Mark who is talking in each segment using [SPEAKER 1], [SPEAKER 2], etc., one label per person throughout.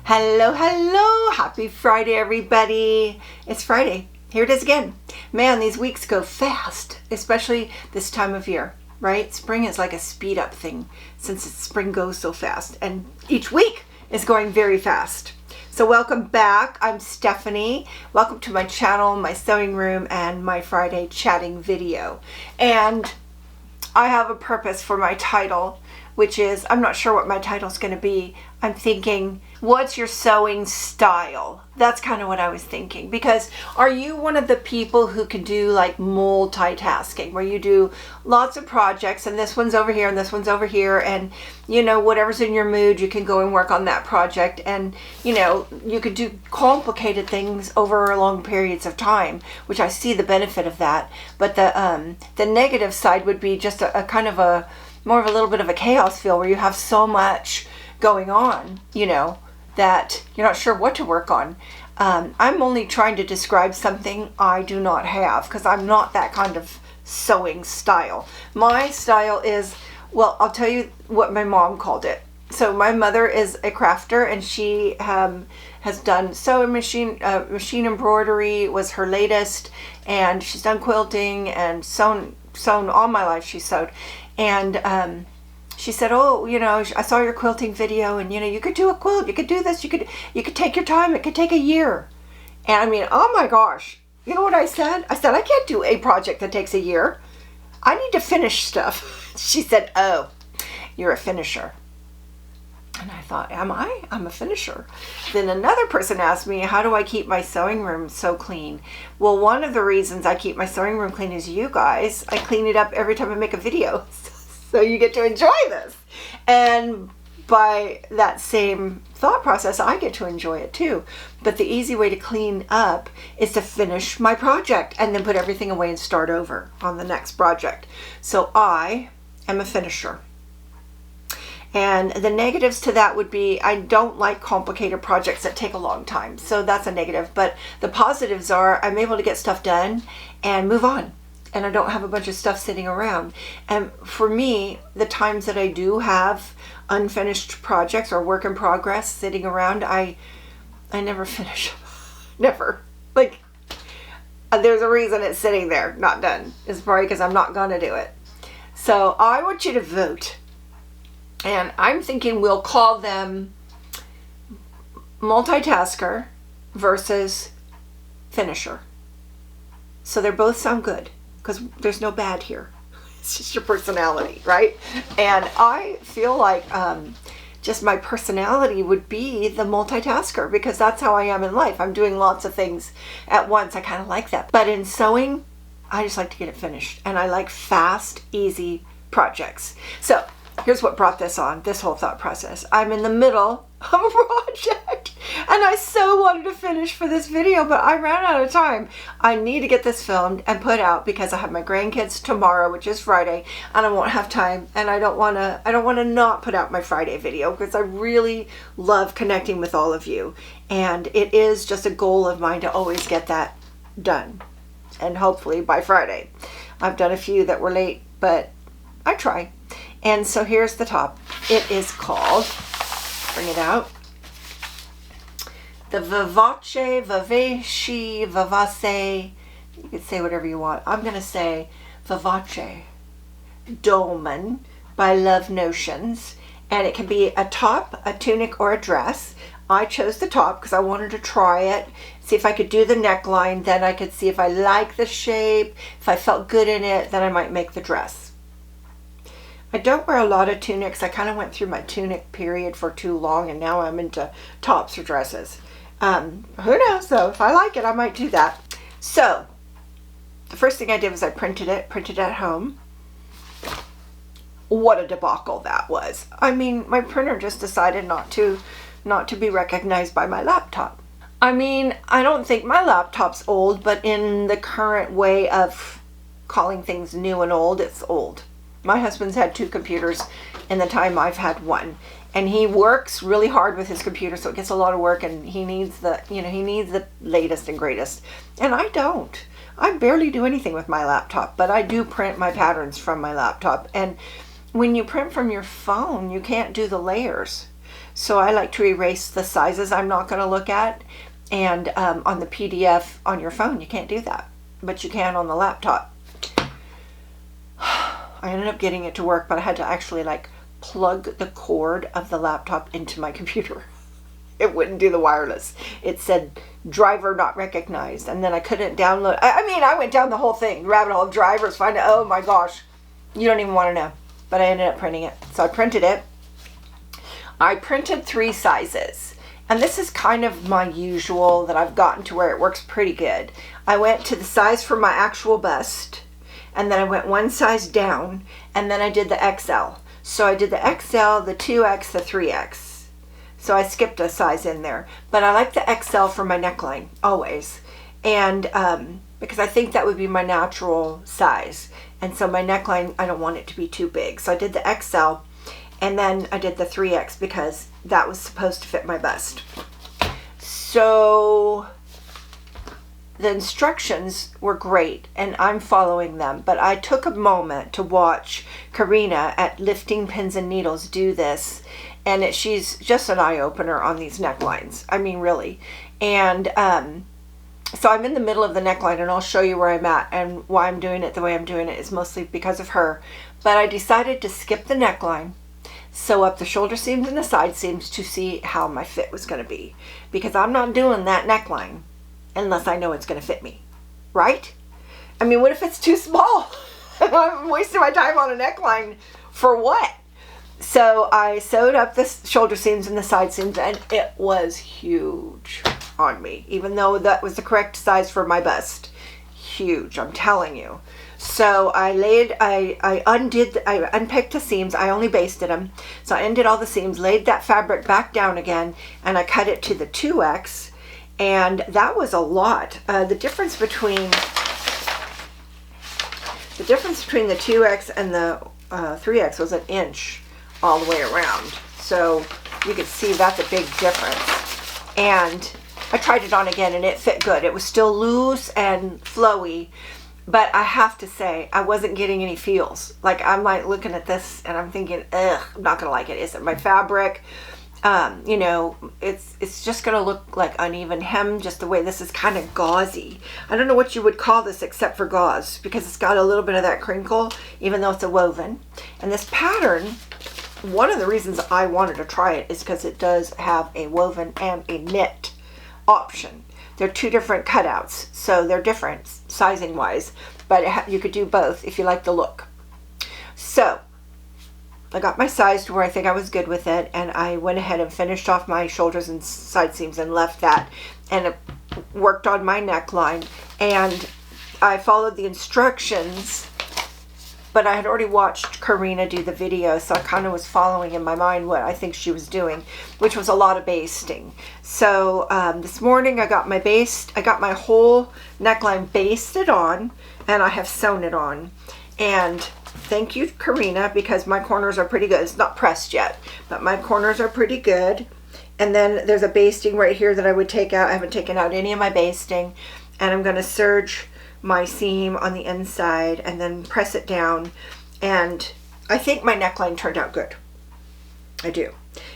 [SPEAKER 1] Hello, hello. Happy Friday, everybody. It's Friday. Here it is again. Man, these weeks go fast, especially this time of year, right? Spring is like a speed up thing since spring goes so fast, and each week is going very fast. So welcome back. I'm Stephanie. Welcome to my channel, my sewing room, and my Friday chatting video. And I have a purpose for my title, which is, I'm not sure what my title's going to be. I'm thinking, what's your sewing style? That's kind of what I was thinking. Because are you one of the people who can do like multitasking, where you do lots of projects and this one's over here and this one's over here, and you know, whatever's in your mood, you can go and work on that project, and you know, you could do complicated things over long periods of time, which I see the benefit of that. But the negative side would be just a kind of a more of a little bit of a chaos feel, where you have so much going on, you know, that you're not sure what to work on. I'm only trying to describe something I do not have, because I'm not that kind of sewing style. My style is, well, I'll tell you what my mom called it. So my mother is a crafter, and she has done sewing machine embroidery was her latest, and she's done quilting and sewn all my life. She sewed. And she said, oh, you know, I saw your quilting video, and you know, you could do a quilt, you could do this, you could take your time, it could take a year. And I mean, oh my gosh, you know what I said? I said, I can't do a project that takes a year. I need to finish stuff. She said, oh, you're a finisher. And I thought, am I? I'm a finisher. Then another person asked me, how do I keep my sewing room so clean? Well, one of the reasons I keep my sewing room clean is you guys. I clean it up every time I make a video. So you get to enjoy this. And by that same thought process, I get to enjoy it too. But the easy way to clean up is to finish my project and then put everything away and start over on the next project. So I am a finisher. And the negatives to that would be, I don't like complicated projects that take a long time. So that's a negative. But the positives are, I'm able to get stuff done and move on. And I don't have a bunch of stuff sitting around. And for me, the times that I do have unfinished projects or work in progress sitting around, I never finish. Never. Like, there's a reason it's sitting there, not done. It's probably because I'm not going to do it. So I want you to vote. And I'm thinking we'll call them multitasker versus finisher. So they both sound good, because there's no bad here. It's just your personality, right? And I feel like just my personality would be the multitasker, because that's how I am in life. I'm doing lots of things at once. I kind of like that. But in sewing, I just like to get it finished. And I like fast, easy projects. So here's what brought this whole thought process. I'm in the middle of a project, and I so wanted to finish for this video, but I ran out of time. I need to get this filmed and put out, because I have my grandkids tomorrow, which is Friday, and I won't have time. And I don't want to not put out my Friday video, because I really love connecting with all of you, and it is just a goal of mine to always get that done, and hopefully by Friday. I've done a few that were late, but I try. And so here's the top. It is called, bring it out, the Vivace, you can say whatever you want. I'm going to say Vivace Dolman by Love Notions. And it can be a top, a tunic, or a dress. I chose the top because I wanted to try it, see if I could do the neckline, then I could see if I like the shape, if I felt good in it, then I might make the dress. I don't wear a lot of tunics. I kind of went through my tunic period for too long, and now I'm into tops or dresses. Who knows, though? If I like it, I might do that. So the first thing I did was I printed it at home. What a debacle that was. I mean, my printer just decided not to be recognized by my laptop. I mean, I don't think my laptop's old, but in the current way of calling things new and old, it's old. My husband's had 2 computers in the time I've had 1, and he works really hard with his computer, so it gets a lot of work, and he needs the latest and greatest. And I don't. I barely do anything with my laptop, but I do print my patterns from my laptop. And when you print from your phone, you can't do the layers. So I like to erase the sizes I'm not going to look at. And on the PDF on your phone, you can't do that, but you can on the laptop. I ended up getting it to work, but I had to actually like plug the cord of the laptop into my computer. It wouldn't do the wireless. It said driver not recognized, and then I couldn't download. I went down the whole thing, rabbit hole of drivers, find out, oh my gosh, you don't even want to know. But I ended up printing it. So I printed it. I printed 3 sizes. And this is kind of my usual that I've gotten to where it works pretty good. I went to the size for my actual bust, and then I went 1 size down, and then I did the XL. So I did the XL, the 2X, the 3X. So I skipped a size in there. But I like the XL for my neckline, always. And because I think that would be my natural size. And so my neckline, I don't want it to be too big. So I did the XL. And then I did the 3X because that was supposed to fit my bust. So the instructions were great and I'm following them. But I took a moment to watch Karina at Lifting Pins and Needles do this. And she's just an eye-opener on these necklines. I mean, really. And so I'm in the middle of the neckline, and I'll show you where I'm at. And why I'm doing it the way I'm doing it is mostly because of her. But I decided to skip the neckline, sew up the shoulder seams and the side seams to see how my fit was going to be. Because I'm not doing that neckline unless I know it's going to fit me. Right? I mean, what if it's too small? I'm wasting my time on a neckline for what? So I sewed up the shoulder seams and the side seams, and it was huge on me, even though that was the correct size for my bust. Huge, I'm telling you. So I unpicked the seams. I only basted them. So I undid all the seams, laid that fabric back down again, and I cut it to the 2X, and that was a lot. The difference between the 2X and the 3X was 1 inch all the way around. So you could see that's a big difference. And I tried it on again and it fit good. It was still loose and flowy, but I have to say I wasn't getting any feels. Like I'm like looking at this and I'm thinking, ugh, I'm not gonna like it. Is it my fabric? You know, it's just gonna look like uneven hem, just the way this is kind of gauzy. I don't know what you would call this except for gauze, because it's got a little bit of that crinkle, even though it's a woven. And this pattern, one of the reasons I wanted to try it is because it does have a woven and a knit option. They're 2 different cutouts, so they're different sizing wise, but you could do both if you like the look. So I got my size to where I think I was good with it, and I went ahead and finished off my shoulders and side seams and left that, and worked on my neckline, and I followed the instructions. But I had already watched Karina do the video, so I kind of was following in my mind what I think she was doing, which was a lot of basting. So this morning I got my whole neckline basted on, and I have sewn it on. And thank you, Karina, because my corners are pretty good. It's not pressed yet, but my corners are pretty good. And then there's a basting right here that I would take out. I haven't taken out any of my basting, and I'm going to serge my seam on the inside and then press it down, and I think my neckline turned out good. I do.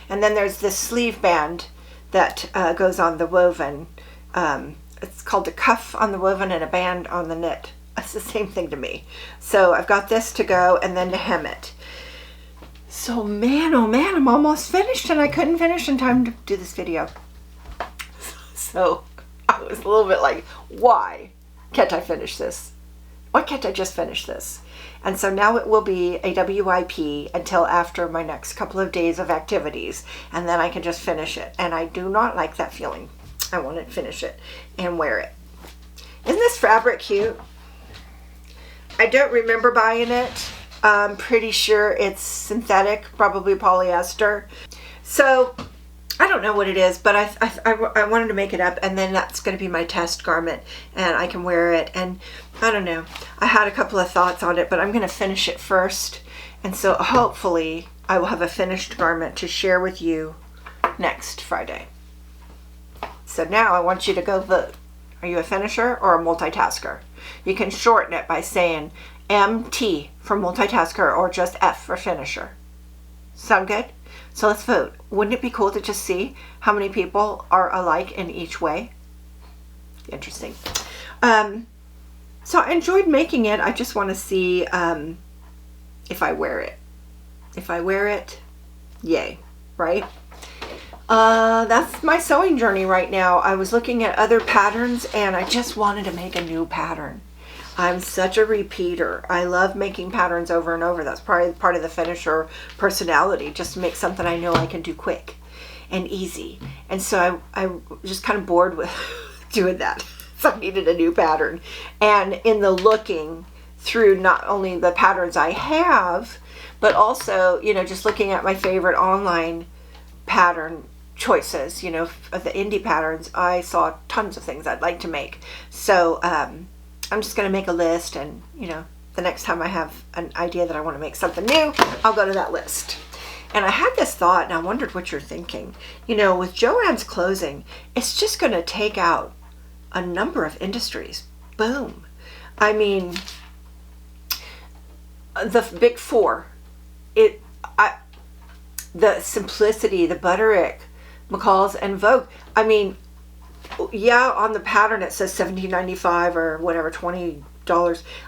[SPEAKER 1] And then there's this sleeve band that goes on the woven. It's called a cuff on the woven and a band on the knit. It's the same thing to me. So I've got this to go, and then to hem it. So man, oh man, I'm almost finished, and I couldn't finish in time to do this video. So I was a little bit like, why can't I finish this? Why can't I just finish this? And so now it will be a WIP until after my next couple of days of activities, and then I can just finish it. And I do not like that feeling. I want to finish it and wear it. Isn't this fabric cute? I don't remember buying it. I'm pretty sure it's synthetic, probably polyester. So I don't know what it is, but I wanted to make it up, and then that's going to be my test garment, and I can wear it. And I don't know, I had a couple of thoughts on it, but I'm going to finish it first, and so hopefully I will have a finished garment to share with you next Friday. So now I want you to go vote. Are you a finisher or a multitasker? You can shorten it by saying MT for multitasker or just F for finisher. Sound good? So let's vote. Wouldn't it be cool to just see how many people are alike in each way? Interesting. So I enjoyed making it. I just want to see if I wear it. If I wear it, yay, right? That's my sewing journey right now. I was looking at other patterns and I just wanted to make a new pattern. I'm such a repeater. I love making patterns over and over. That's probably part of the finisher personality, just to make something I know I can do quick and easy. And so I just kind of bored with doing that. So I needed a new pattern. And in the looking through not only the patterns I have, but also, you know, just looking at my favorite online pattern choices, you know, of the indie patterns, I saw tons of things I'd like to make. So I'm just going to make a list, and, you know, the next time I have an idea that I want to make something new, I'll go to that list. And I had this thought, and I wondered what you're thinking. You know, with Joann's closing, it's just going to take out a number of industries. Boom. I mean, the big four, the Simplicity, the Butterick, McCall's, and Vogue. I mean, yeah, on the pattern it says $17.95 or whatever, $20.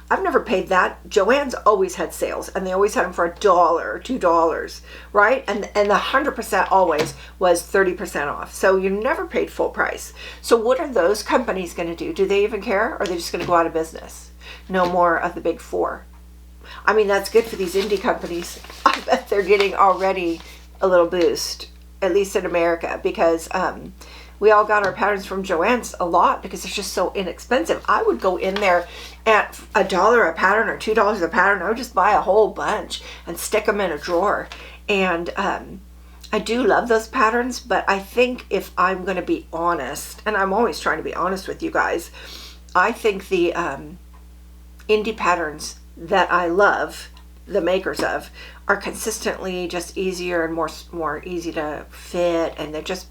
[SPEAKER 1] I've never paid that. Joann's always had sales, and they always had them for $1 or $2, right? And the 100% always was 30% off. So you never paid full price. So what are those companies going to do? Do they even care? Or are they just going to go out of business? No more of the big four. I mean, that's good for these indie companies. I bet they're getting already a little boost, at least in America, because we all got our patterns from Joann's a lot because it's just so inexpensive. I would go in there at $1 a pattern or $2 a pattern. I would just buy a whole bunch and stick them in a drawer. And I do love those patterns, but I think if I'm going to be honest, and I'm always trying to be honest with you guys, I think the indie patterns that I love, the makers of, are consistently just easier and more easy to fit, and they're just,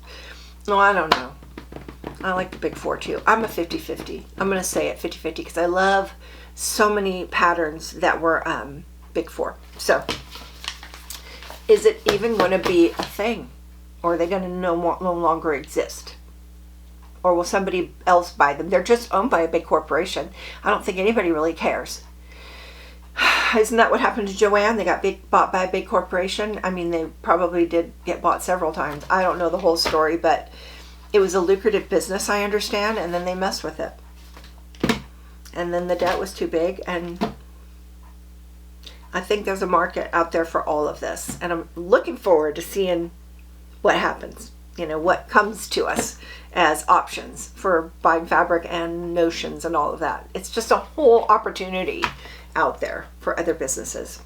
[SPEAKER 1] no, I don't know. I like the big four too. I'm a 50-50. I'm going to say it 50-50 because I love so many patterns that were big four. So is it even going to be a thing? Or are they going to no longer exist? Or will somebody else buy them? They're just owned by a big corporation. I don't think anybody really cares. Isn't that what happened to Joann? They got bought by a big corporation. I mean, they probably did get bought several times. I don't know the whole story, but it was a lucrative business, I understand, and then they messed with it. And then the debt was too big, and I think there's a market out there for all of this. And I'm looking forward to seeing what happens, you know, what comes to us as options for buying fabric and notions and all of that. It's just a whole opportunity out there for other businesses.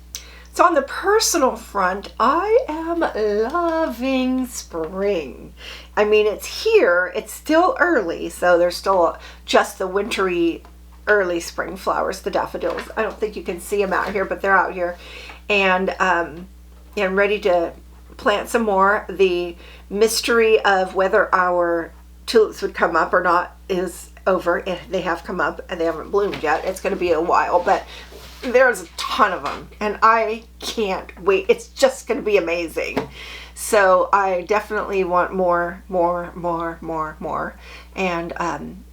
[SPEAKER 1] So on the personal front, I am loving spring. I mean, it's here, it's still early, so there's still just the wintry early spring flowers, the daffodils. I don't think you can see them out here, but they're out here. And I'm ready to plant some more. The mystery of whether our tulips would come up or not is over. They have come up and they haven't bloomed yet. It's going to be a while, but there's a ton of them and I can't wait. It's just going to be amazing. So I definitely want more. And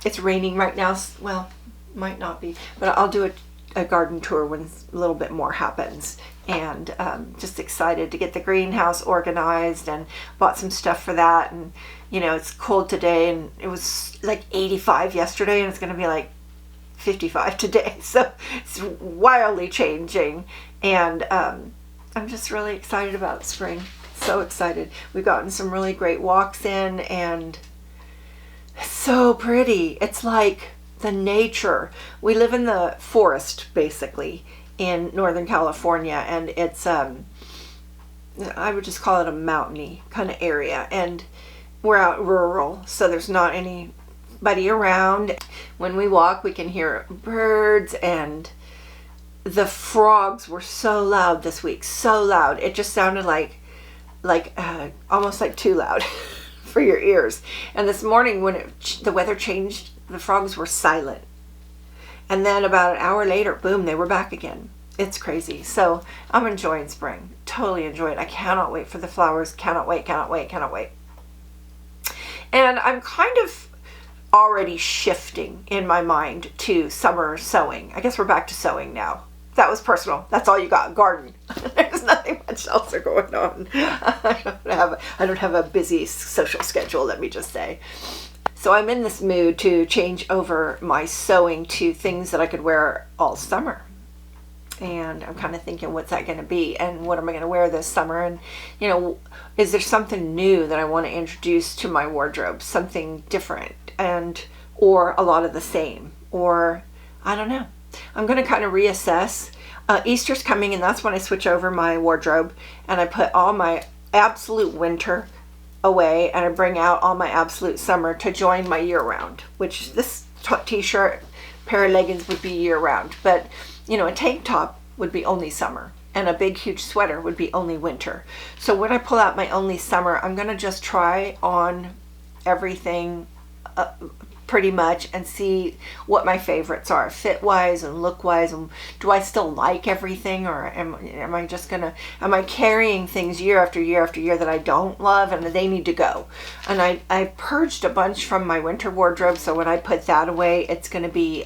[SPEAKER 1] it's raining right now. Well, might not be, but I'll do a garden tour when a little bit more happens. And just excited to get the greenhouse organized, and bought some stuff for that. And you know, it's cold today, and it was like 85 yesterday, and it's going to be like 55 today. So it's wildly changing, and I'm just really excited about spring. So excited. We've gotten some really great walks in, and it's so pretty. It's like the nature. We live in the forest basically in Northern California, and it's I would just call it a mountainy kind of area, and we're out rural, so there's not anybody around. When we walk, we can hear birds, and the frogs were so loud this week, so loud. It just sounded like almost like too loud for your ears. And this morning when the weather changed, the frogs were silent. And then about an hour later, boom, they were back again. It's crazy. So I'm enjoying spring. Totally enjoy it. I cannot wait for the flowers. Cannot wait, cannot wait, cannot wait. And I'm kind of already shifting in my mind to summer sewing. I guess we're back to sewing now. That was personal. That's all you got. Garden. There's nothing much else going on. I don't have a busy social schedule, let me just say. So I'm in this mood to change over my sewing to things that I could wear all summer. And I'm kind of thinking, what's that going to be? And what am I going to wear this summer? And, you know, is there something new that I want to introduce to my wardrobe? Something different or a lot of the same? Or, I don't know. I'm going to kind of reassess. Easter's coming, and that's when I switch over my wardrobe. And I put all my absolute winter away. And I bring out all my absolute summer to join my year-round. Which this t-shirt, pair of leggings would be year-round. But you know, a tank top would be only summer, and a big huge sweater would be only winter. So when I pull out my only summer, I'm going to just try on everything pretty much and see what my favorites are, fit wise and look wise, and do I still like everything, or am I carrying things year after year after year that I don't love and they need to go? And I purged a bunch from my winter wardrobe, so when I put that away, it's going to be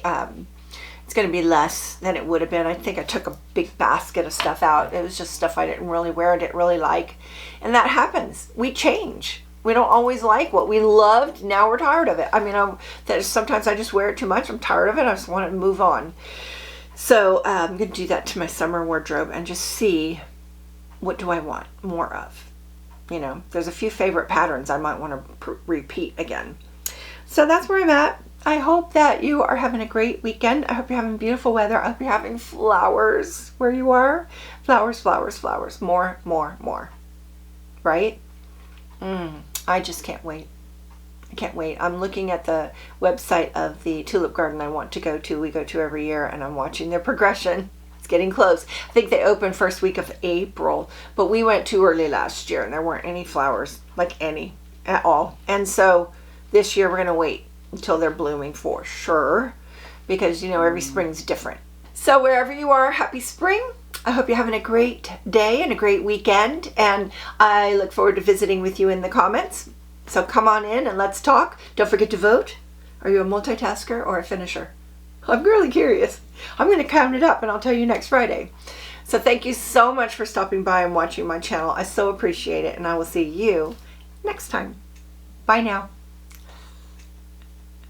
[SPEAKER 1] less than it would have been. I think I took a big basket of stuff out. It was just stuff I didn't really wear, I didn't really like. And that happens. We change. We don't always like what we loved. Now we're tired of it. I mean, sometimes I just wear it too much. I'm tired of it. I just want to move on. So I'm going to do that to my summer wardrobe and just see, what do I want more of? You know, there's a few favorite patterns I might want to repeat again. So that's where I'm at. I hope that you are having a great weekend. I hope you're having beautiful weather. I hope you're having flowers where you are. Flowers, flowers, flowers. More, more, more. Right? I just can't wait. I can't wait. I'm looking at the website of the tulip garden I want to go to. We go to every year, and I'm watching their progression. It's getting close. I think they open first week of April, but we went too early last year, and there weren't any flowers, like any at all. And so this year we're going to wait until they're blooming for sure, because you know every spring's different. So wherever you are, happy spring. I hope you're having a great day and a great weekend, and I look forward to visiting with you in the comments. So come on in and let's talk. Don't forget to vote. Are you a multitasker or a finisher? I'm really curious. I'm going to count it up and I'll tell you next Friday. So thank you so much for stopping by and watching my channel. I so appreciate it, and I will see you next time. Bye now.